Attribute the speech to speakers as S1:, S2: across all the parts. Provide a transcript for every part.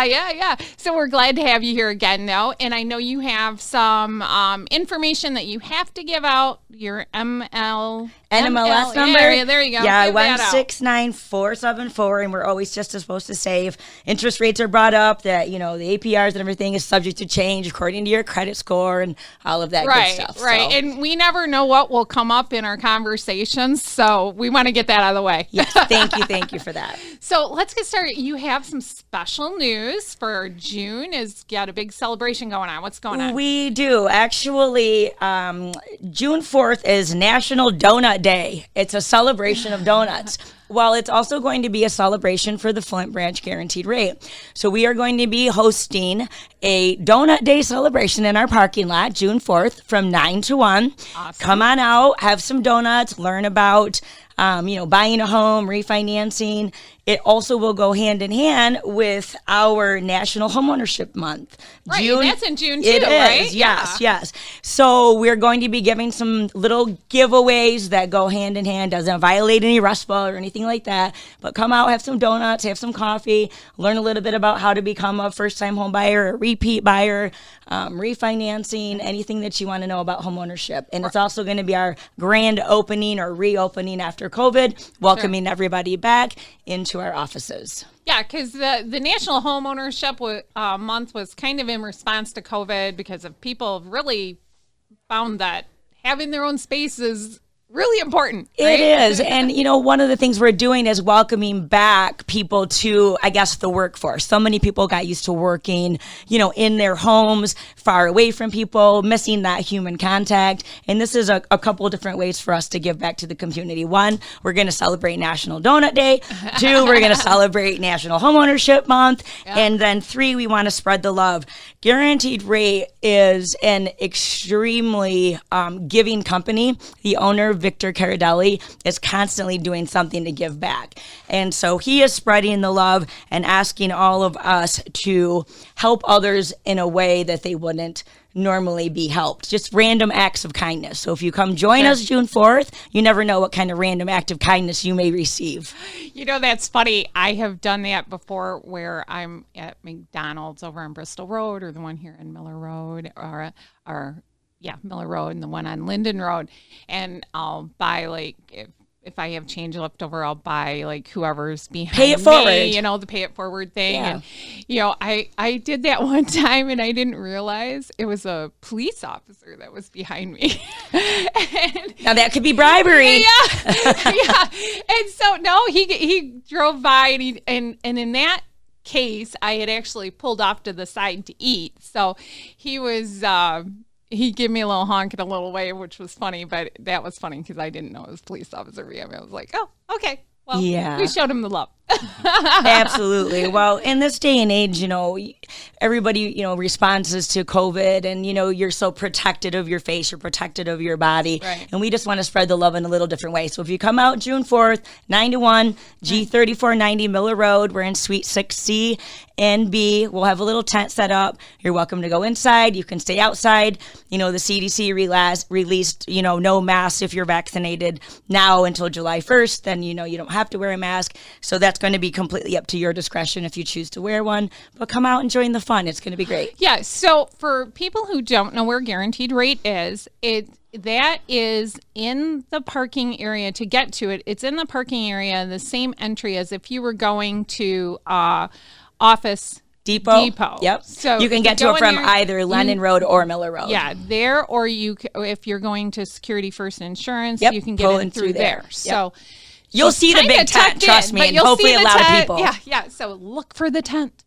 S1: Yeah. So we're glad to have you here again, though. And I know you have some information that you have to give out, your NMLS
S2: number.
S1: Yeah, there you go.
S2: Yeah, 169474, and we're always just supposed to say if interest rates are brought up, that the APRs and everything is subject to change according to your credit score and all of that good stuff.
S1: Right.
S2: So.
S1: And we never know what will come up in our conversations, so we want to get that out of the way.
S2: Yes, thank you for that.
S1: So let's get started. You have some special news for June. Is got a big celebration going on. What's going on?
S2: We do. Actually, June 4th is National Donut Day. It's a celebration of donuts. Well, it's also going to be a celebration for the Flint Branch Guaranteed Rate. So we are going to be hosting a Donut Day celebration in our parking lot, June 4th, from 9 to 1.
S1: Awesome.
S2: Come on out, have some donuts, learn about buying a home, refinancing. It also will go hand in hand with our National Homeownership Month.
S1: Right, that's in June too,
S2: it
S1: right?
S2: Is, yes. So we're going to be giving some little giveaways that go hand in hand, doesn't violate any RESPA or anything like that. But come out, have some donuts, have some coffee, learn a little bit about how to become a first-time home buyer, a repeat buyer, refinancing, anything that you want to know about homeownership. And it's also going to be our grand opening or reopening after COVID, welcoming everybody back into our offices.
S1: Yeah, because the National Homeownership Month was kind of in response to COVID because of people really found that having their own space is really important. Right?
S2: It is. And, one of the things we're doing is welcoming back people to, I guess, the workforce. So many people got used to working, in their homes, far away from people, missing that human contact. And this is a couple of different ways for us to give back to the community. One, we're going to celebrate National Donut Day. Two, we're going to celebrate National Homeownership Month. Yeah. And then three, we want to spread the love. Guaranteed Rate is an extremely giving company. The owner, Victor Caradelli, is constantly doing something to give back. And so he is spreading the love and asking all of us to help others in a way that they wouldn't normally be helped. Just random acts of kindness. So if you come join us June 4th, you never know what kind of random act of kindness you may receive.
S1: That's funny. I have done that before where I'm at McDonald's over on Bristol Road or the one here in Miller Road or Miller Road and the one on Linden Road. And I'll buy if I have change left over, I'll buy whoever's behind
S2: pay it forward.
S1: The pay it forward thing. Yeah. And, I did that one time and I didn't realize it was a police officer that was behind me.
S2: Now that could be bribery.
S1: Yeah. And so, no, he drove by and in that case, I had actually pulled off to the side to eat. So he was, he gave me a little honk and a little wave, which was funny, but that was funny because I didn't know it was a police officer. I was like, oh, okay. Well, we showed him the love.
S2: Absolutely. Well, in this day and age, everybody, responds to COVID and, you're so protected of your face, you're protected of your body.
S1: Right.
S2: And we just want to spread the love in a little different way. So if you come out June 4th, 9 to 1, G3490 Miller Road, we're in Suite 6C and B. We'll have a little tent set up. You're welcome to go inside. You can stay outside. The CDC released, no masks if you're vaccinated now until July 1st. Then, you don't have to wear a mask. So that's going to be completely up to your discretion if you choose to wear one. But come out and join the fun. It's going to be great.
S1: Yeah. So for people who don't know where Guaranteed Rate is, that is in the parking area. To get to it, it's in the parking area, the same entry as if you were going to Office Depot.
S2: Yep.
S1: So
S2: you can get to it from either Lennon Road or Miller Road.
S1: Yeah, there, or if you're going to Security First Insurance, you can get in through there.
S2: Yep.
S1: So
S2: you'll see the big tent, trust me, and hopefully a lot of people.
S1: Yeah. So look for the tent.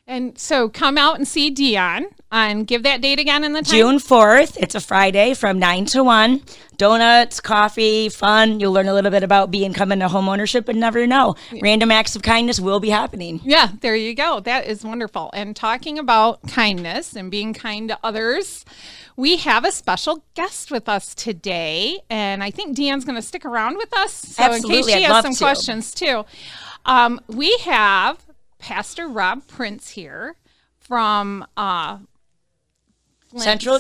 S1: And so come out and see Dione and give that date again in the time.
S2: June 4th. It's a Friday from 9 to 1. Donuts, coffee, fun. You'll learn a little bit about coming to homeownership and never know. Random acts of kindness will be happening.
S1: Yeah, there you go. That is wonderful. And talking about kindness and being kind to others, we have a special guest with us today. And I think Dion's going to stick around with us. So
S2: Absolutely.
S1: in case she
S2: I'd
S1: has
S2: love
S1: some questions too. We have Pastor Rob Prince here from Flint
S2: Central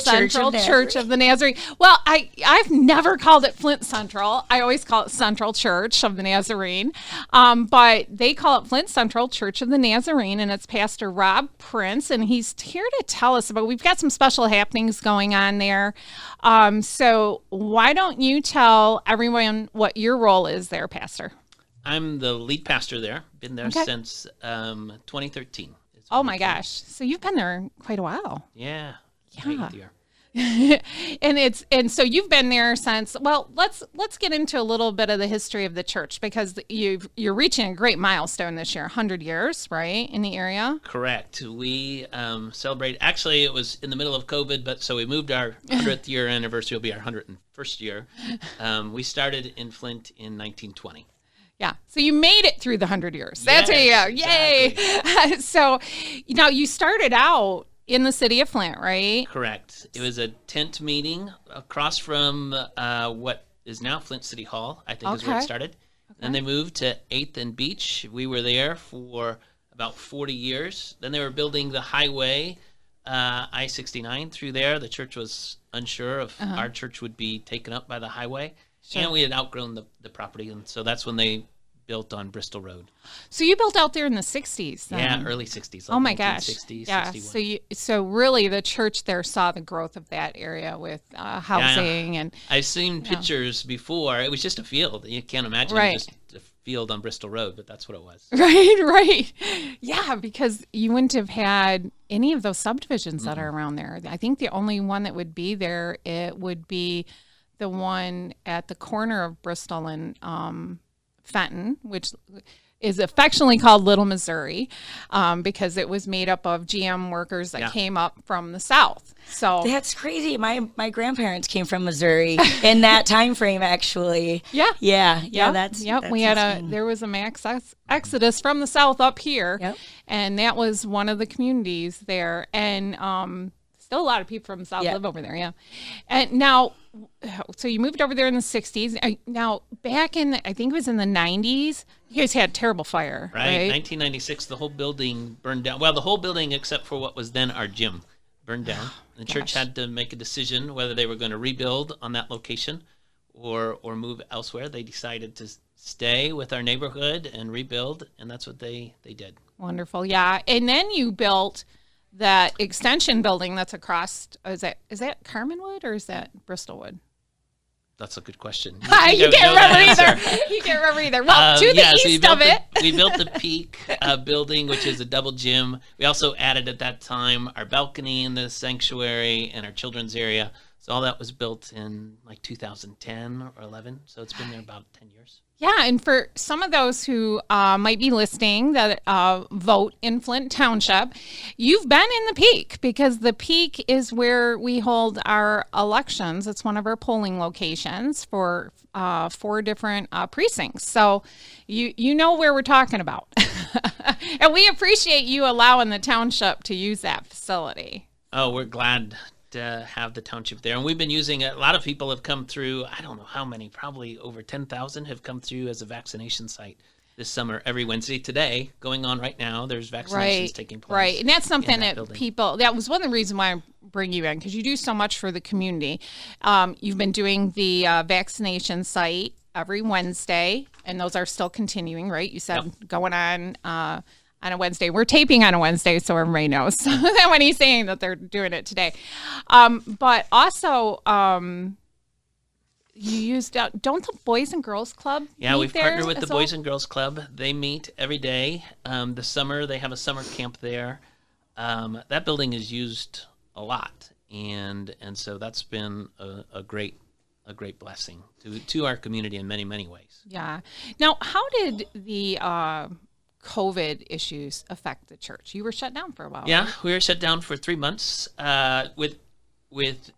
S1: Church of the Nazarene. Well, I've never called it Flint Central. I always call it Central Church of the Nazarene. But they call it Flint Central Church of the Nazarene, and it's Pastor Rob Prince, and he's here to tell us about, we've got some special happenings going on there. So why don't you tell everyone what your role is there, Pastor?
S3: I'm the lead pastor there. Been there since 2013.
S1: Oh my gosh. So you've been there quite a while.
S3: Yeah.
S1: And so you've been there since, well, let's get into a little bit of the history of the church, because you're reaching a great milestone this year, 100 years, right, in the area?
S3: Correct. We celebrate, actually it was in the middle of COVID, but so we moved our 100th year anniversary, will be our 101st year. We started in Flint in 1920.
S1: Yeah. So you made it through the 100 years. That's where you go. Yay. Exactly. So now you started out in the city of Flint, right?
S3: Correct. It was a tent meeting across from what is now Flint City Hall, I think is where it started. Okay. Then they moved to 8th and Beach. We were there for about 40 years. Then they were building the highway, I-69 through there. The church was unsure if our church would be taken up by the highway. Sure. And we had outgrown the property, and so that's when they built on Bristol Road.
S1: So you built out there in the 60s then?
S3: Yeah, early 60s. Like
S1: oh my gosh.
S3: 60s,
S1: yeah.
S3: 61.
S1: So really the church there saw the growth of that area with housing. And
S3: I've seen pictures before. It was just a field. You can't imagine just a field on Bristol Road, but that's what it was.
S1: Right. Yeah, because you wouldn't have had any of those subdivisions that are around there. I think the only one that would be there, it would be the one at the corner of Bristol and Fenton, which is affectionately called Little Missouri, because it was made up of GM workers that came up from the South. So
S2: that's crazy. My grandparents came from Missouri in that time frame, actually. Yeah. That's
S1: we had there was a mass exodus from the South up here, and that was one of the communities there, and still a lot of people from the South live over there. Yeah, and now. So you moved over there in the 60s. Now, back in, I think it was in the 90s, you guys had terrible fire, right?
S3: 1996, the whole building burned down. Well, the whole building except for what was then our gym burned down. The church had to make a decision whether they were going to rebuild on that location or move elsewhere. They decided to stay with our neighborhood and rebuild, and that's what they did.
S1: Wonderful, yeah. And then you built that extension building that's across, is that Carmenwood or is that Bristolwood?
S3: That's a good question.
S1: You can't remember either. You can't remember either. Well, to the east of it.
S3: We built the Peak building, which is a double gym. We also added at that time our balcony in the sanctuary and our children's area. So all that was built in like 2010 or 11. So it's been there about 10 years.
S1: Yeah, and for some of those who might be listening that vote in Flint Township, you've been in the Peak, because the Peak is where we hold our elections. It's one of our polling locations for 4 different precincts. So you know where we're talking about. And we appreciate you allowing the township to use that facility.
S3: Oh, we're glad to have the township there, and we've been using it. A lot of people have come through. I don't know how many, probably over 10,000 have come through as a vaccination site this summer. Every Wednesday, today going on right now, there's vaccinations taking place,
S1: right? And that's something that people, that was one of the reasons why I bring you in, because you do so much for the community. You've been doing the vaccination site every Wednesday, and those are still continuing, right? You said going on a Wednesday. We're taping on a Wednesday, so everybody knows that when he's saying that they're doing it today. But also, you used, don't the Boys and Girls Club
S3: we've partnered with the Boys and Girls Club. They meet every day. The summer, they have a summer camp there. That building is used a lot, and so that's been a great blessing to our community in many, many ways. Yeah.
S1: Now, how did the COVID issues affect the church? You were shut down for a while.
S3: Yeah, we were shut down for 3 months with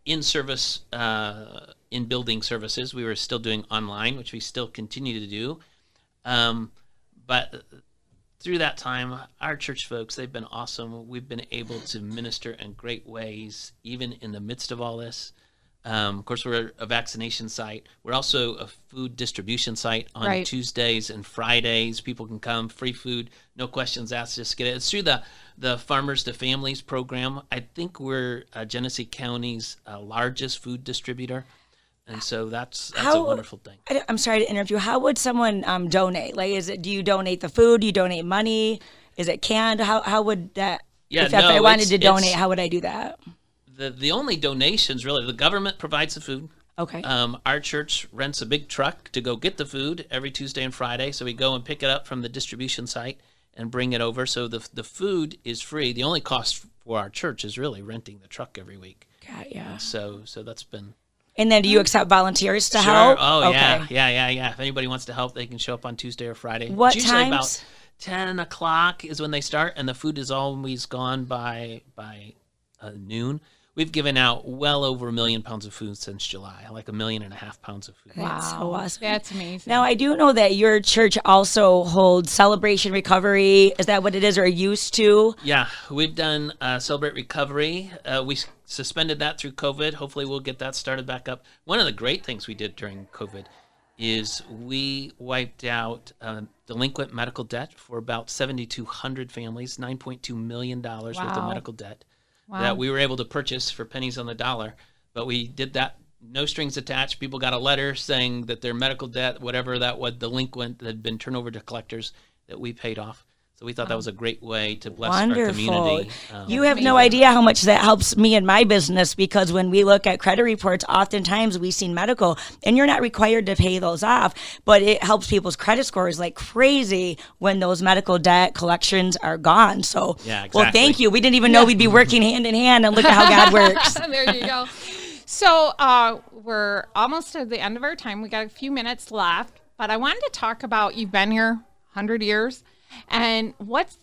S3: in-service, in-building services. We were still doing online, which we still continue to do. But through that time, our church folks, they've been awesome. We've been able to minister in great ways, even in the midst of all this. Of course, we're a vaccination site. We're also a food distribution site on Tuesdays and Fridays. People can come, free food, no questions asked, just get it. It's through the Farmers to Families program. I think we're Genesee County's largest food distributor. And so that's a wonderful thing.
S2: I'm sorry to interrupt you. How would someone donate? Like, do you donate the food? Do you donate money? Is it canned? How would that, if I wanted to donate, how would I do that?
S3: The only donations, really, the government provides the food.
S2: Okay.
S3: Our church rents a big truck to go get the food every Tuesday and Friday. So we go and pick it up from the distribution site and bring it over. So the food is free. The only cost for our church is really renting the truck every week.
S2: God, yeah.
S3: So that's been...
S2: And then do you accept volunteers to help?
S3: Oh,
S2: okay.
S3: Yeah. If anybody wants to help, they can show up on Tuesday or Friday.
S2: What
S3: It's usually
S2: times?
S3: about 10 o'clock is when they start, and the food is always gone by noon. We've given out well over 1 million pounds of food since July, like 1.5 million pounds of food.
S2: Wow. That's so awesome.
S1: That's amazing.
S2: Now, I do know that your church also holds Celebration Recovery. Is that what it is, or used to?
S3: Yeah, we've done Celebrate Recovery. We suspended that through COVID. Hopefully we'll get that started back up. One of the great things we did during COVID is we wiped out delinquent medical debt for about 7,200 families, $9.2 million worth of medical debt that we were able to purchase for pennies on the dollar. But we did that, no strings attached. People got a letter saying that their medical debt, whatever that was, delinquent, that had been turned over to collectors, that we paid off. So we thought that was a great way to bless our community.
S2: You have no idea how much that helps me in my business, because when we look at credit reports, oftentimes we see medical, and you're not required to pay those off, but it helps people's credit scores like crazy when those medical debt collections are gone. So,
S3: yeah, exactly.
S2: Well, thank you. We didn't even know we'd be working hand in hand, and look at how God works.
S1: There you go. So we're almost at the end of our time. We got a few minutes left, but I wanted to talk about, you've been here 100 years. And what's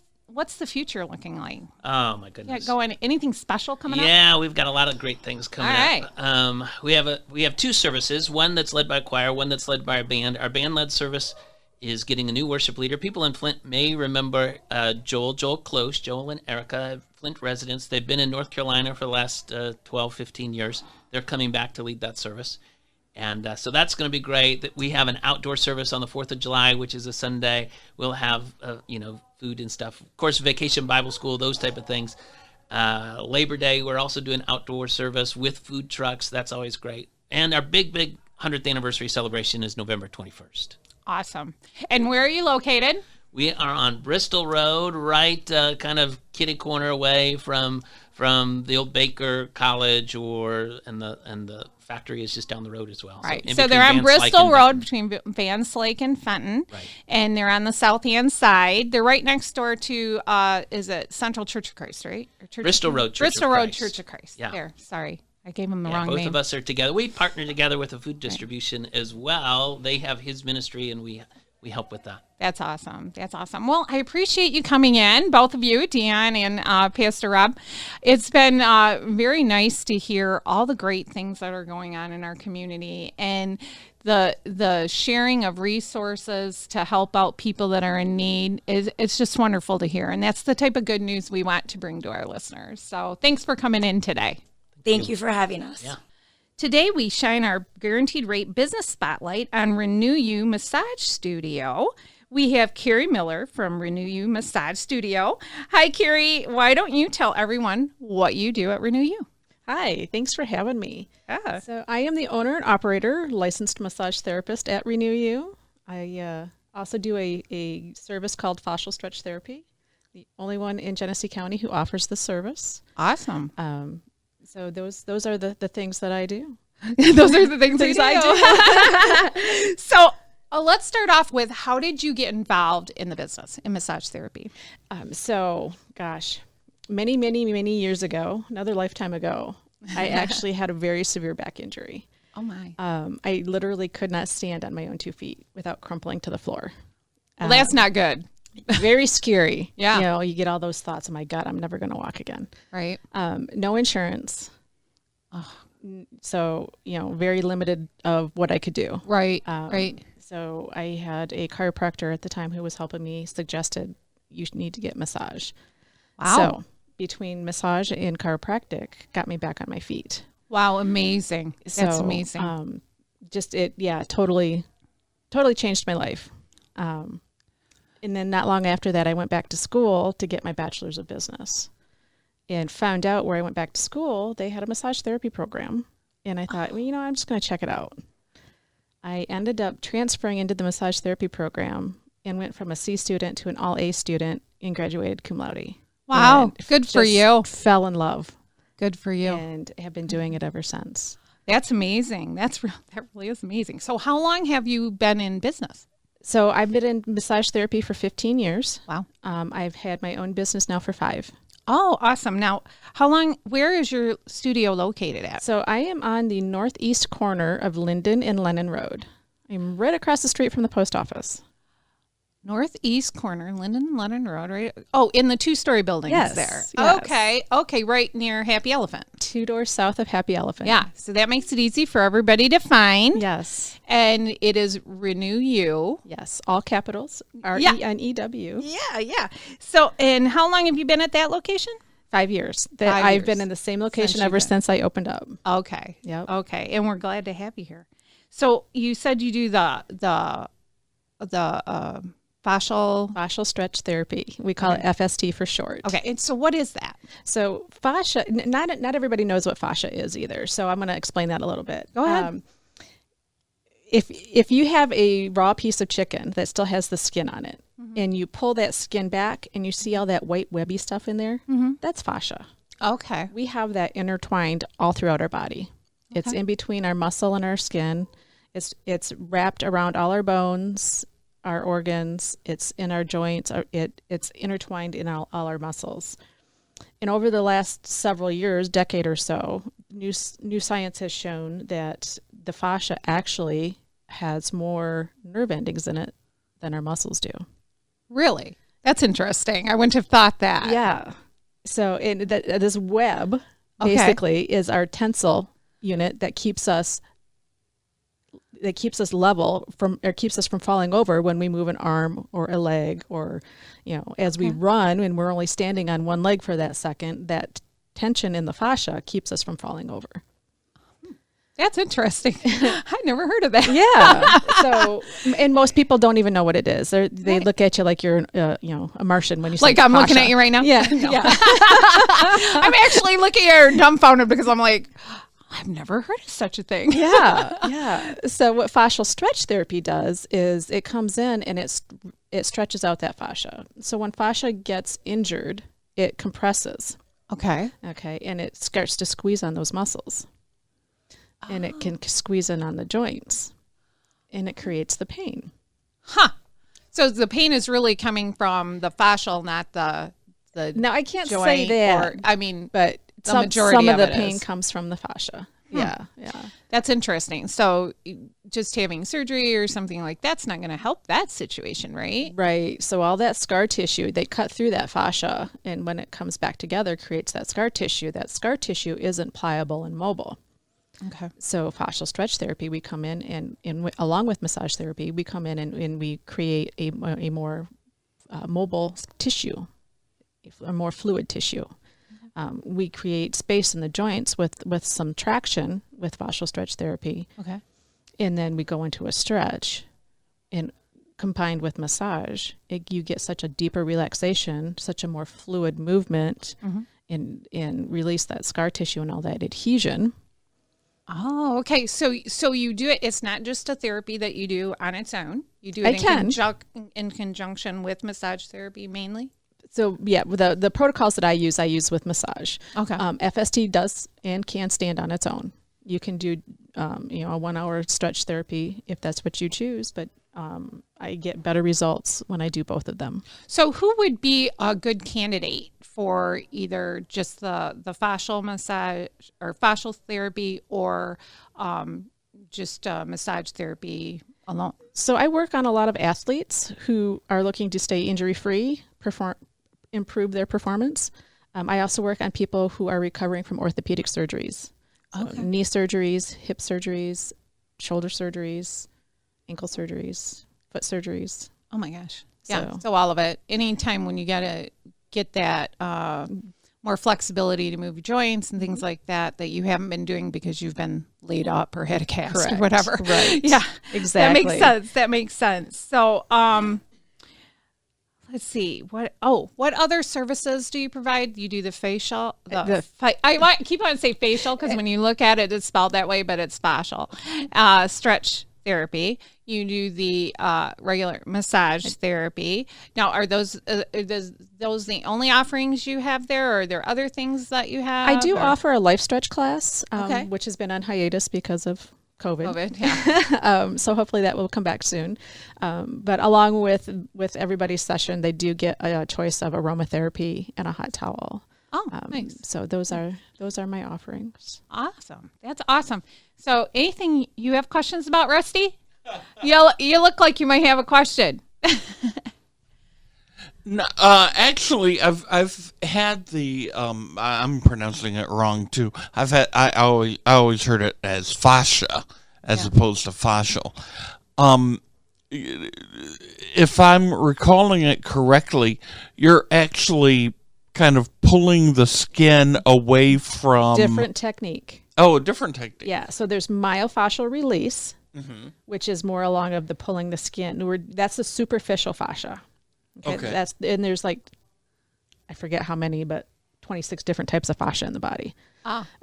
S1: the future looking like?
S3: Oh my goodness!
S1: Yeah, anything special coming up?
S3: Yeah, we've got a lot of great things coming
S1: up.
S3: We have two services. One that's led by choir. One that's led by our band. Our band-led service is getting a new worship leader. People in Flint may remember Joel Close, Joel and Erica, Flint residents. They've been in North Carolina for the last 12, 15 years. They're coming back to lead that service. And so that's going to be great. We have an outdoor service on the 4th of July, which is a Sunday. We'll have, food and stuff. Of course, Vacation Bible School, those type of things. Labor Day, we're also doing outdoor service with food trucks. That's always great. And our big 100th anniversary celebration is November 21st.
S1: Awesome. And where are you located?
S3: We are on Bristol Road, right kind of kitty corner away from the old Baker College, and the factory is just down the road as well.
S1: Right. So they're on Bristol Road between Van Slyke and Fenton.
S3: Right.
S1: And they're on the south-hand side. They're right next door to, is it Central Church of Christ, right?
S3: Bristol Road Church
S1: Bristol
S3: of
S1: Road
S3: Christ.
S1: Church of Christ.
S3: Yeah.
S1: There. Sorry. I gave him the wrong
S3: both
S1: name.
S3: Both of us are together. We partner together with a food distribution as well. They have his ministry, and we help with that.
S1: That's awesome. That's awesome. Well, I appreciate you coming in, both of you, Dione and Pastor Rob. It's been very nice to hear all the great things that are going on in our community, and the sharing of resources to help out people that are in need. It's just wonderful to hear, and that's the type of good news we want to bring to our listeners. So thanks for coming in today.
S2: Thank you for having us.
S3: Yeah.
S1: Today, we shine our guaranteed rate business spotlight on Renew You Massage Studio. We have Carrie Miller from Renew You Massage Studio. Hi, Carrie. Why don't you tell everyone what you do at Renew You?
S4: Hi, thanks for having me.
S1: Yeah.
S4: So I am the owner and operator, licensed massage therapist at Renew You. I also do a service called Fascial Stretch Therapy, the only one in Genesee County who offers the service.
S1: Awesome.
S4: So those are the things that I do.
S1: Those are the things
S4: I
S1: do. So let's start off with, how did you get involved in the business, in massage therapy?
S4: Many years ago, another lifetime ago, I actually had a very severe back injury.
S1: Oh my.
S4: I literally could not stand on my own 2 feet without crumpling to the floor.
S1: Well, that's not good.
S4: Very scary.
S1: Yeah.
S4: You get all those thoughts, oh my God, I'm never going to walk again.
S1: Right.
S4: No insurance.
S1: Oh.
S4: So, very limited of what I could do.
S1: Right. Right.
S4: So I had a chiropractor at the time who was helping me, suggested you need to get massage.
S1: Wow.
S4: So between massage and chiropractic got me back on my feet.
S1: Wow, amazing. That's
S4: So,
S1: amazing.
S4: Totally changed my life. And then not long after that, I went back to school to get my bachelor's of business, and found out where I went back to school, they had a massage therapy program. And I thought, well, I'm just going to check it out. I ended up transferring into the massage therapy program and went from a C student to an all A student and graduated cum laude.
S1: Wow,
S4: And
S1: good for
S4: just
S1: you.
S4: Fell in love
S1: Good for you.
S4: and have been doing it ever since.
S1: That's amazing. That really is amazing. So how long have you been in business?
S4: So I've been in massage therapy for 15 years.
S1: Wow.
S4: I've had my own business now for 5.
S1: Oh, awesome. Now, where is your studio located at?
S4: So I am on the northeast corner of Linden and Lennon Road. I'm right across the street from the post office.
S1: Northeast corner, Linden and Lennon Road, right? Oh, in the 2-story buildings
S4: Yes,
S1: there.
S4: yes.
S1: Okay, right near Happy Elephant.
S4: 2 doors south of Happy Elephant.
S1: Yeah, so that makes it easy for everybody to find.
S4: Yes.
S1: And it is Renew You.
S4: Yes. All capitals.
S1: Yeah.
S4: RENEW.
S1: Yeah. So, and how long have you been at that location?
S4: 5 years.
S1: 5
S4: I've
S1: years.
S4: been in the same location
S1: Since you've
S4: ever
S1: been.
S4: since I opened up.
S1: Okay.
S4: Yep.
S1: Okay, and we're glad to have you here. So you said you do the fascial.
S4: Fascial stretch therapy. We call it FST for short.
S1: Okay, and so what is that?
S4: So fascia, not everybody knows what fascia is either. So I'm going to explain that a little bit.
S1: Go ahead.
S4: If you have a raw piece of chicken that still has the skin on it, and you pull that skin back and you see all that white webby stuff in there, that's fascia.
S1: Okay.
S4: We have that intertwined all throughout our body. It's in between our muscle and our skin. It's wrapped around all our bones, our organs. It's in our joints. It's intertwined in all our muscles. And over the last several years, decade or so, new science has shown that the fascia actually has more nerve endings in it than our muscles do.
S1: Really? That's interesting. I wouldn't have thought that.
S4: Yeah. So this web
S1: Okay.
S4: basically is our tensile unit that keeps us level keeps us from falling over when we move an arm or a leg, or as we run and we're only standing on one leg for that second, that tension in the fascia keeps us from falling over.
S1: That's interesting. I never heard of that.
S4: Yeah. So, and most people don't even know what it is. They look at you like you're a Martian when you say
S1: Like I'm looking
S4: fascia.
S1: at you right now?
S4: Yeah.
S1: No.
S4: Yeah.
S1: I'm actually looking at her dumbfounded because I'm like, I've never heard of such a thing.
S4: Yeah. So what fascial stretch therapy does is it comes in and it stretches out that fascia. So when fascia gets injured, it compresses.
S1: Okay.
S4: Okay. And it starts to squeeze on those muscles. And it can squeeze in on the joints. And it creates the pain.
S1: Huh. So the pain is really coming from the fascial, not the
S4: Now I can't
S1: joint,
S4: say that. But
S1: the
S4: some
S1: majority
S4: of
S1: of
S4: the
S1: it
S4: pain
S1: is.
S4: comes from the fascia. Yeah.
S1: That's interesting. So just having surgery or something like that's not going to help that situation, right?
S4: Right. So all that scar tissue, they cut through that fascia, and when it comes back together, creates that scar tissue. That scar tissue isn't pliable and mobile.
S1: Okay.
S4: So fascial stretch therapy, we come in and along with massage therapy, we come in and we create a more mobile tissue, a more fluid tissue. We create space in the joints with some traction with fascial stretch therapy.
S1: Okay.
S4: And then we go into a stretch, and combined with massage, you get such a deeper relaxation, such a more fluid movement, and release that scar tissue and all that adhesion.
S1: Oh, okay. So you do it. It's not just a therapy that you do on its own. You do
S4: I
S1: it
S4: can.
S1: in conjunction with massage therapy mainly.
S4: So yeah, the protocols that I use with massage.
S1: Okay.
S4: FST does and can stand on its own. You can do, a 1-hour stretch therapy if that's what you choose, but I get better results when I do both of them.
S1: So who would be a good candidate for either just the fascial massage or fascial therapy or just massage therapy alone?
S4: So I work on a lot of athletes who are looking to stay injury-free, improve their performance. I also work on people who are recovering from orthopedic surgeries. So knee surgeries, hip surgeries, shoulder surgeries, ankle surgeries, foot surgeries.
S1: Oh my gosh. Yeah. So all of it. Anytime when you gotta get that more flexibility to move joints and things like that you haven't been doing because you've been laid up or had a cast or whatever.
S4: Right.
S1: Yeah,
S4: Exactly.
S1: That makes sense. So, let's see. What other services do you provide? You do the facial. I keep on saying facial because when you look at it, it's spelled that way, but it's fascial. Stretch therapy. You do the regular massage therapy. Now, are those the only offerings you have there, or are there other things that you have?
S4: I do offer a life stretch class, which has been on hiatus because of COVID. Yeah. So hopefully that will come back soon. But along with everybody's session, they do get a choice of aromatherapy and a hot towel.
S1: Oh, nice.
S4: So those are my offerings.
S1: Awesome. That's awesome. So anything you have questions about, Rusty? You look like you might have a question.
S5: No, actually, I've had the I'm pronouncing it wrong too. I always heard it as fascia as opposed to fascial. If I'm recalling it correctly, you're actually kind of pulling the skin away from
S4: Different technique.
S5: Oh, a different technique.
S4: Yeah. So there's myofascial release, which is more along of the pulling the skin. That's the superficial fascia. Okay. And there's like, I forget how many, but 26 different types of fascia in the body.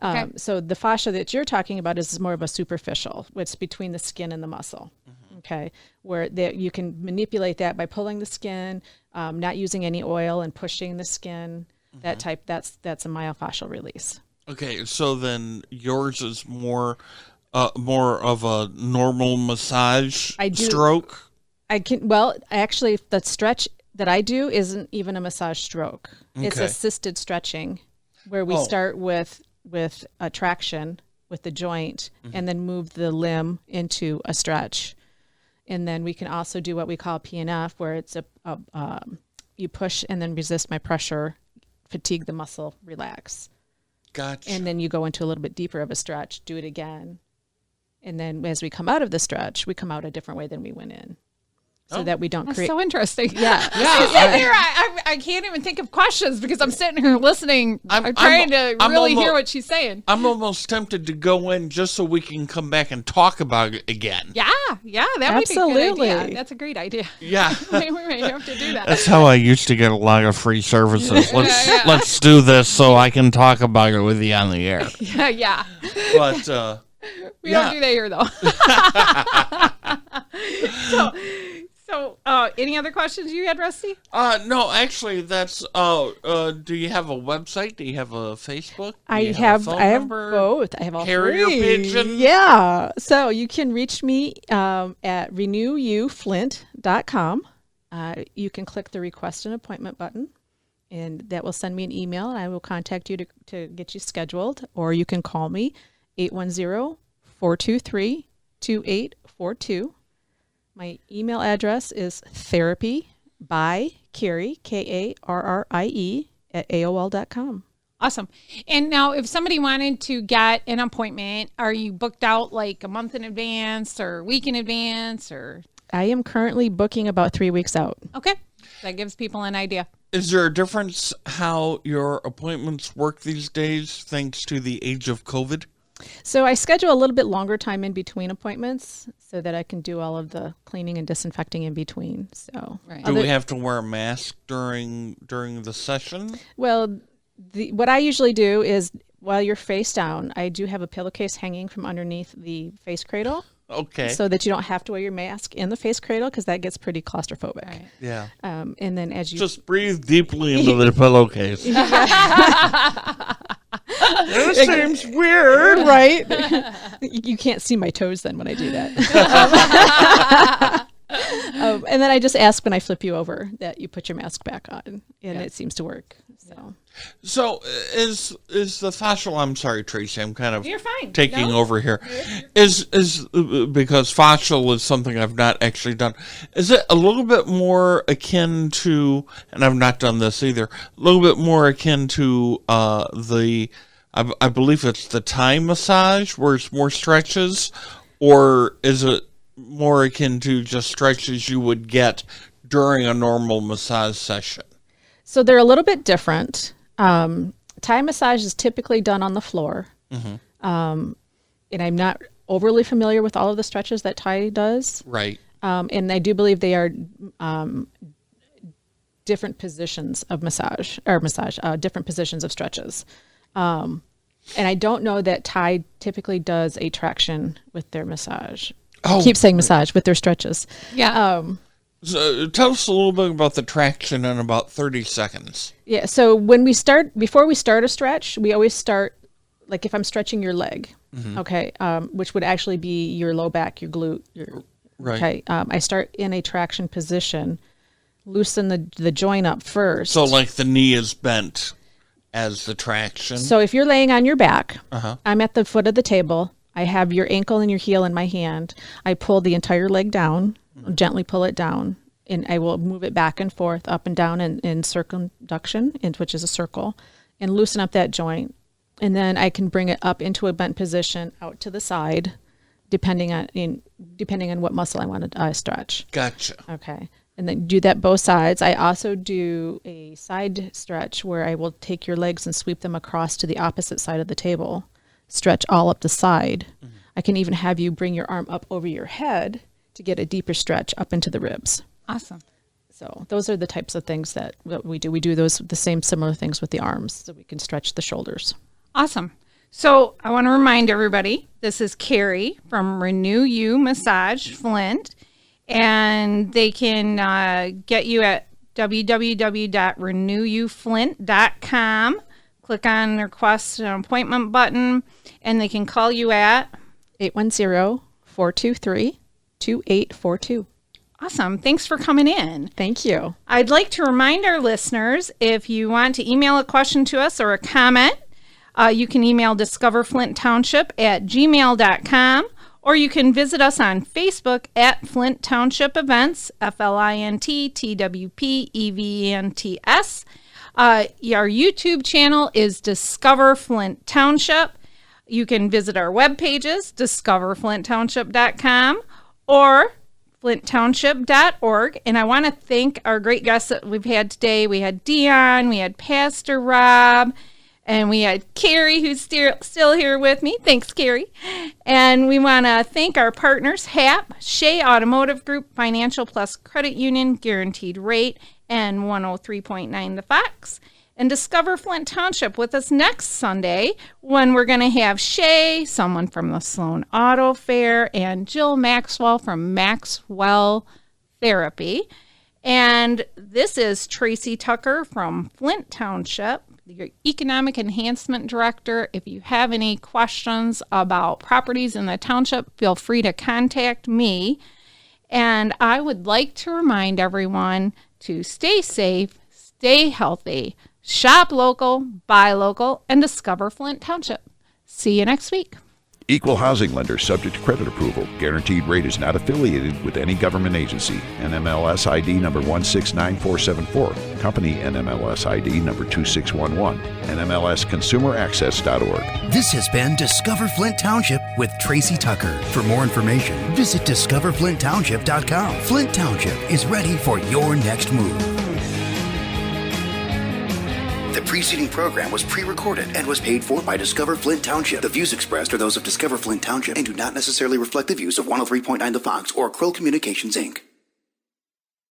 S1: Okay.
S4: So the fascia that you're talking about is more of a superficial. It's between the skin and the muscle. Okay. Where you can manipulate that by pulling the skin, not using any oil and pushing the skin. That's a myofascial release. Okay.
S5: So then yours is more of a normal massage stroke?
S4: Actually, the stretch that I do isn't even a massage stroke. Okay. It's assisted stretching, where we start with a traction with the joint and then move the limb into a stretch. And then we can also do what we call PNF, where it's you push and then resist my pressure, fatigue the muscle, relax.
S5: Gotcha.
S4: And then you go into a little bit deeper of a stretch, do it again. And then as we come out of the stretch, we come out a different way than we went in. So that we don't create.
S1: So interesting.
S4: Yeah.
S1: I can't even think of questions because I'm sitting here listening. I'm trying to really hear what she's saying.
S5: I'm almost tempted to go in just so we can come back and talk about it again.
S1: Yeah, that would be a good idea. That's a great idea.
S5: Yeah.
S1: we may have to do that.
S5: That's how I used to get a lot of free services. Let's do this so I can talk about it with you on the air.
S1: Yeah.
S5: But
S1: we don't do that here though. So, any other questions you had, Rusty?
S5: No, actually, that's. Do you have a website? Do you have a Facebook?
S4: I have both. I have all
S5: Carrier
S4: three.
S5: pigeon.
S4: Yeah. So you can reach me at renewouflint.com. You can click the request an appointment button, and that will send me an email, and I will contact you to get you scheduled. Or you can call me 810-423-2842. My email address is therapybykarrie, Karrie, at AOL.com.
S1: Awesome. And now if somebody wanted to get an appointment, are you booked out like a month in advance or a week in advance or?
S4: I am currently booking about 3 weeks out.
S1: Okay. That gives people an idea.
S5: Is there a difference how your appointments work these days thanks to the age of COVID?
S4: So I schedule a little bit longer time in between appointments so that I can do all of the cleaning and disinfecting in between. So
S5: do we have to wear a mask during the session?
S4: Well, what I usually do is while you're face down, I do have a pillowcase hanging from underneath the face cradle.
S5: Okay.
S4: So that you don't have to wear your mask in the face cradle because that gets pretty claustrophobic. Right.
S5: Yeah.
S4: And then as you
S5: just breathe deeply into the pillowcase. It seems weird,
S4: right? You can't see my toes then when I do that. And then I just ask when I flip you over that you put your mask back on, and it seems to work.
S5: So is the fascial? I'm sorry, Tracy. I'm kind of
S1: You're fine.
S5: taking over here. Is because fascial is something I've not actually done. Is it a little bit more akin to? And I've not done this either. A little bit more akin to I believe it's the Thai massage where it's more stretches, or is it more akin to just stretches you would get during a normal massage session?
S4: So they're a little bit different. Thai massage is typically done on the floor. And I'm not overly familiar with all of the stretches that Thai does.
S5: Right.
S4: And I do believe they are different positions of different positions of stretches. And I don't know that Thai typically does a traction with their massage. I keep saying massage with their stretches.
S1: Yeah.
S5: So tell us a little bit about the traction in about 30 seconds.
S4: Yeah. So before we start a stretch, we always start, like if I'm stretching your leg, okay, which would actually be your low back, your glute.
S5: Right.
S4: Okay. I start in a traction position, loosen the joint up first.
S5: So like the knee is bent as the traction.
S4: So if you're laying on your back, I'm at the foot of the table. I have your ankle and your heel in my hand. I pull the entire leg down, gently pull it down, and I will move it back and forth, up and down in circumduction, which is a circle, and loosen up that joint. And then I can bring it up into a bent position out to the side, depending on what muscle I want to stretch.
S5: Gotcha.
S4: Okay. And then do that both sides. I also do a side stretch where I will take your legs and sweep them across to the opposite side of the table, stretch all up the side. I can even have you bring your arm up over your head to get a deeper stretch up into the ribs.
S1: Awesome.
S4: So those are the types of things that we do. We do the same similar things with the arms so we can stretch the shoulders.
S1: Awesome. So I want to remind everybody, this is Carrie from Renew You Massage Flint, and they can get you at www.renewyouFlint.com. Click on the request an appointment button, and they can call you at
S4: 810-423-2842.
S1: Awesome. Thanks for coming in.
S4: Thank you.
S1: I'd like to remind our listeners, if you want to email a question to us or a comment, you can email discoverflinttownship@gmail.com, or you can visit us on Facebook at Flint Township Events, FLINTTWPEVENTS. Our YouTube channel is Discover Flint Township. You can visit our web pages, discoverflinttownship.com or flinttownship.org. And I want to thank our great guests that we've had today. We had Dione, we had Pastor Rob, and we had Carrie, who's still here with me. Thanks, Carrie. And we want to thank our partners, HAP, Shea Automotive Group, Financial Plus Credit Union, Guaranteed Rate, and 103.9 The Fox. And discover Flint Township with us next Sunday when we're going to have Shea, someone from the Sloan Auto Fair, and Jill Maxwell from Maxwell Therapy. And this is Tracy Tucker from Flint Township, your Economic Enhancement Director. If you have any questions about properties in the township, feel free to contact me. And I would like to remind everyone to stay safe, stay healthy, shop local, buy local, and discover Flint Township. See you next week.
S6: Equal housing lender subject to credit approval. Guaranteed Rate is not affiliated with any government agency. NMLS ID number 169474. Company NMLS ID number 2611. NMLSConsumerAccess.org.
S7: This has been Discover Flint Township with Tracy Tucker. For more information, visit discoverflinttownship.com. Flint Township is ready for your next move. The preceding program was pre-recorded and was paid for by Discover Flint Township. The views expressed are those of Discover Flint Township and do not necessarily reflect the views of 103.9 The Fox or Krill Communications, Inc.